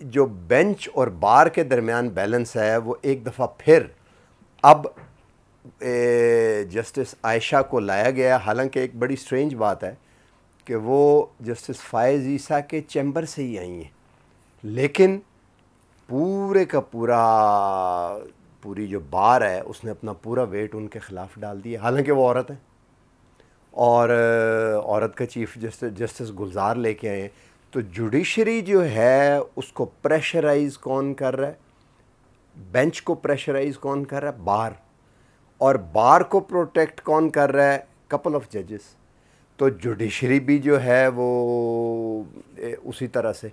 جو بینچ اور بار کے درمیان بیلنس ہے وہ ایک دفعہ پھر اب جسٹس عائشہ کو لایا گیا. حالانکہ ایک بڑی سٹرینج بات ہے کہ وہ جسٹس فائز عیسیٰ کے چیمبر سے ہی آئی ہیں, لیکن پورے کا پوری جو بار ہے اس نے اپنا پورا ویٹ ان کے خلاف ڈال دیا, حالانکہ وہ عورت ہیں, اور عورت کا چیف جسٹس گلزار لے کے آئے ہیں. تو جوڈیشری جو ہے اس کو پریشرائز کون کر رہا ہے؟ بینچ کو پریشرائز کون کر رہا ہے؟ بار. اور بار کو پروٹیکٹ کون کر رہا ہے؟ کپل آف ججز. تو جوڈیشری بھی جو ہے وہ اسی طرح سے.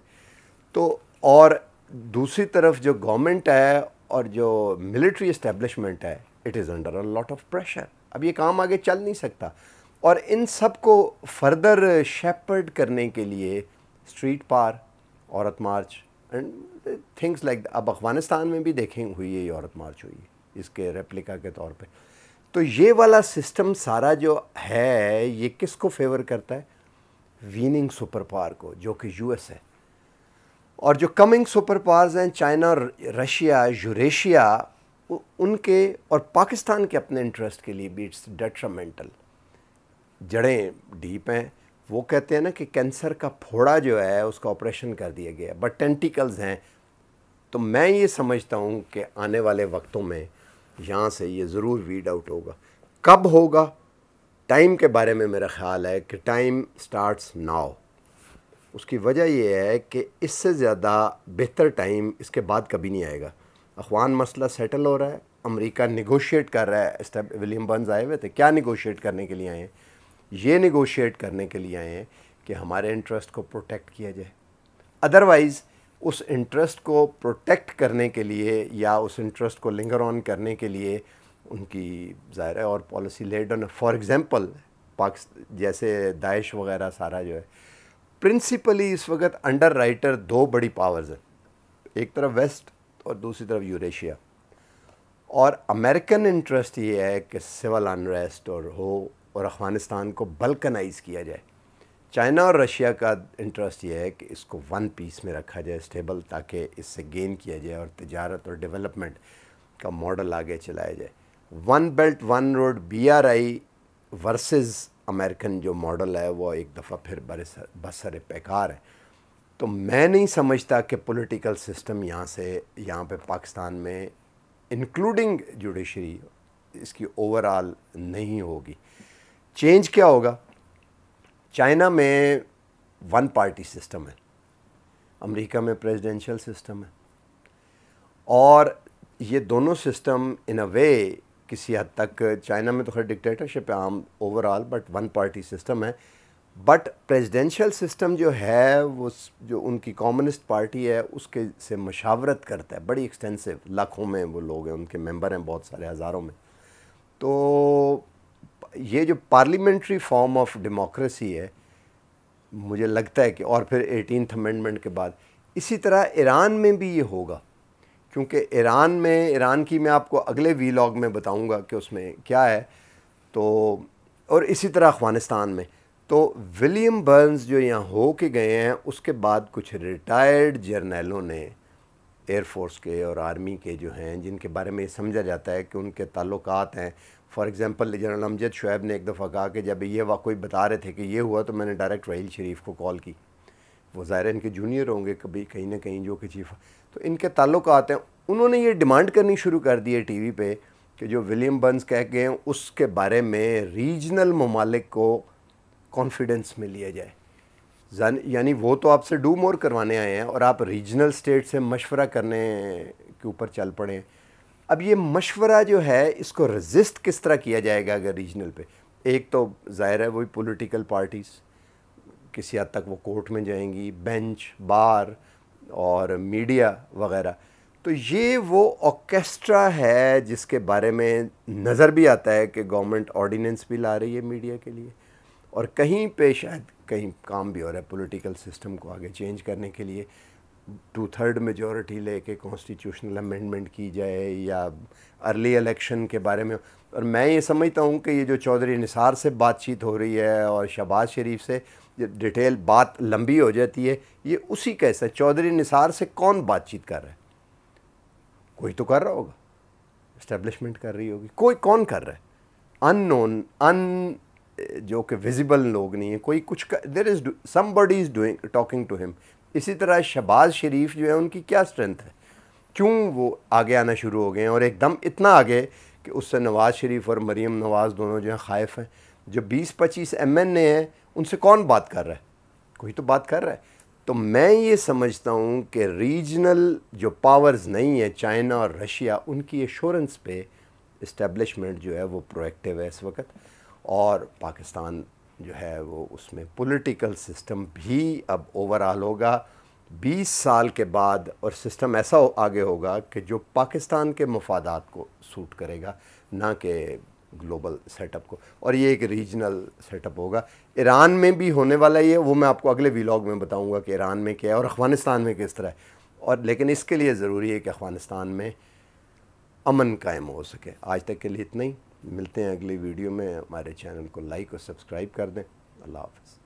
تو اور دوسری طرف جو گورنمنٹ ہے اور جو ملٹری اسٹیبلشمنٹ ہے, it is under a lot of pressure. اب یہ کام آگے چل نہیں سکتا, اور ان سب کو فردر شیپرڈ کرنے کے لیے اسٹریٹ پار, عورت مارچ اینڈ تھنگس لائک. اب افغانستان میں بھی دیکھیں ہوئی ہے یہ عورت مارچ ہوئی ہے اس کے ریپلیکا کے طور پہ. تو یہ والا سسٹم سارا جو ہے یہ کس کو فیور کرتا ہے؟ ویننگ سپر پاور کو, جو کہ یو ایس ہے. اور جو کمنگ سپر پاورز ہیں چائنا, رشیا, یوریشیا, ان کے اور پاکستان کے اپنے انٹرسٹ کے لیے بھی اٹس ڈیٹرامنٹل. جڑیں ڈیپ ہیں. وہ کہتے ہیں نا کہ کینسر کا پھوڑا جو ہے اس کا آپریشن کر دیا گیا, بٹ ٹینٹیکلز ہیں. تو میں یہ سمجھتا ہوں کہ آنے والے وقتوں میں یہاں سے یہ ضرور ویڈ آؤٹ ہوگا. کب ہوگا؟ ٹائم کے بارے میں میرا خیال ہے کہ ٹائم سٹارٹس ناؤ. اس کی وجہ یہ ہے کہ اس سے زیادہ بہتر ٹائم اس کے بعد کبھی نہیں آئے گا. افغان مسئلہ سیٹل ہو رہا ہے, امریکہ نیگوشیٹ کر رہا ہے. ولیم برنز آئے ہوئے تھے, کیا نیگوشیٹ کرنے کے لیے آئے ہیں؟ یہ نیگوشیٹ کرنے کے لیے آئے ہیں کہ ہمارے انٹرسٹ کو پروٹیکٹ کیا جائے. ادروائز اس انٹرسٹ کو پروٹیکٹ کرنے کے لیے یا اس انٹرسٹ کو لنگر آن کرنے کے لیے ان کی ظاہر ہے اور policy lead on. For example جیسے داعش وغیرہ سارا جو ہے پرنسپلی اس وقت انڈر رائٹر دو بڑی پاورز ہیں, ایک طرف ویسٹ اور دوسری طرف یوریشیا. اور امریکن انٹرسٹ یہ ہے کہ سول انریسٹ اور افغانستان کو بلکنائز کیا جائے. چائنا اور رشیا کا انٹرسٹ یہ ہے کہ اس کو ون پیس میں رکھا جائے اسٹیبل, تاکہ اس سے گین کیا جائے اور تجارت اور ڈیولپمنٹ کا ماڈل آگے چلایا جائے. One belt one road BRI versus American جو ماڈل ہے وہ ایک دفعہ پھر برسر پیکار ہے. تو میں نہیں سمجھتا کہ پولیٹیکل سسٹم یہاں پہ پاکستان میں انکلوڈنگ جوڈیشری اس کی اوورال نہیں ہوگی. چینج کیا ہوگا؟ چائنا میں ون پارٹی سسٹم ہے, امریکہ میں پریزیڈنشل سسٹم ہے, اور یہ دونوں سسٹم ان اے وے کسی حد تک, چائنا میں تو خیر ڈکٹیٹرشپ ہے عام overall, but one party system ہے. بٹ پریزیڈنشل سسٹم جو ہے وہ جو ان کی کمیونسٹ پارٹی ہے اس کے سے مشاورت کرتا ہے, بڑی ایکسٹینسو, لاکھوں میں وہ لوگ ہیں, ان کے ممبر ہیں بہت سارے, ہزاروں میں. تو یہ جو پارلیمنٹری فارم آف ڈیموکریسی ہے مجھے لگتا ہے کہ, اور پھر 18th امینڈمنٹ کے بعد اسی طرح ایران میں بھی یہ ہوگا, کیونکہ ایران کی میں آپ کو اگلے ویلاگ میں بتاؤں گا کہ اس میں کیا ہے. تو اور اسی طرح افغانستان میں. تو ولیم برنز جو یہاں ہو کے گئے ہیں اس کے بعد کچھ ریٹائرڈ جرنیلوں نے ایئر فورس کے اور آرمی کے جو ہیں, جن کے بارے میں یہ سمجھا جاتا ہے کہ ان کے تعلقات ہیں. فار ایگزامپل جنرل امجد شعیب نے ایک دفعہ کہا کہ جب یہ واقعی بتا رہے تھے کہ یہ ہوا تو میں نے ڈائریکٹ رحیل شریف کو کال کی. وہ ظاہر ان کے جونیئر ہوں گے کبھی کہیں نہ کہیں جو کہ چیف, تو ان کے تعلقات ہیں. انہوں نے یہ ڈیمانڈ کرنی شروع کر دی ہے ٹی وی پہ کہ جو ولیم برنز کہہ گئے ہیں اس کے بارے میں ریجنل ممالک کو کانفیڈنس میں لیا جائے. یعنی وہ تو آپ سے ڈو مور کروانے آئے ہیں اور آپ ریجنل سٹیٹ سے مشورہ کرنے کے اوپر چل پڑے ہیں. اب یہ مشورہ جو ہے اس کو رزسٹ کس طرح کیا جائے گا اگر ریجنل پہ؟ ایک تو ظاہر ہے وہی پولیٹیکل پارٹیز, کسی حد تک وہ کورٹ میں جائیں گی, بینچ, بار اور میڈیا وغیرہ. تو یہ وہ آرکیسٹرا ہے جس کے بارے میں نظر بھی آتا ہے کہ گورنمنٹ آرڈیننس بھی لا رہی ہے میڈیا کے لیے, اور کہیں پہ شاید کہیں کام بھی ہو رہا ہے پولیٹیکل سسٹم کو آگے چینج کرنے کے لیے. 2/3 میجورٹی لے کے کانسٹیٹیوشنل امینڈمنٹ کی جائے یا ارلی الیکشن کے بارے میں. اور میں یہ سمجھتا ہوں کہ یہ جو چودھری نثار سے بات چیت ہو رہی ہے اور شہباز شریف سے, یہ ڈیٹیل بات لمبی ہو جاتی ہے. یہ اسی کا حصہ ہے. چودھری نثار سے کون بات چیت کر رہا ہے؟ کوئی تو کر رہا ہوگا, اسٹیبلشمنٹ کر رہی ہوگی. کوئی کون کر رہا ہے؟ ان نون جو کہ ویزیبل لوگ نہیں ہیں. کوئی کچھ دیر از سم بڈی از ڈوئنگ ٹاکنگ ٹو ہم. اسی طرح شہباز شریف جو ہے ان کی کیا اسٹرینتھ ہے؟ کیوں وہ آگے آنا شروع ہو گئے ہیں اور ایک دم اتنا آگے کہ اس سے نواز شریف اور مریم نواز دونوں جو ہیں خائف ہیں. جو 20-25 MN ہیں ان سے کون بات کر رہا ہے؟ کوئی تو بات کر رہا ہے. تو میں یہ سمجھتا ہوں کہ ریجنل جو پاورز نہیں ہیں چائنا اور رشیا, ان کی ایشورنس پہ اسٹیبلشمنٹ جو ہے وہ پرو ایکٹیو ہے اس وقت. اور پاکستان جو ہے وہ اس میں پولیٹیکل سسٹم بھی اب اوورآل ہوگا 20 سال کے بعد, اور سسٹم ایسا آگے ہوگا کہ جو پاکستان کے مفادات کو سوٹ کرے گا, نہ کہ گلوبل سیٹ اپ کو. اور یہ ایک ریجنل سیٹ اپ ہوگا. ایران میں بھی ہونے والا یہ, وہ میں آپ کو اگلے ویلاگ میں بتاؤں گا کہ ایران میں کیا ہے اور افغانستان میں کس طرح ہے. اور لیکن اس کے لیے ضروری ہے کہ افغانستان میں امن قائم ہو سکے. آج تک کے لیے اتنا ہی. ملتے ہیں اگلی ویڈیو میں. ہمارے چینل کو لائک اور سبسکرائب کر دیں. اللہ حافظ.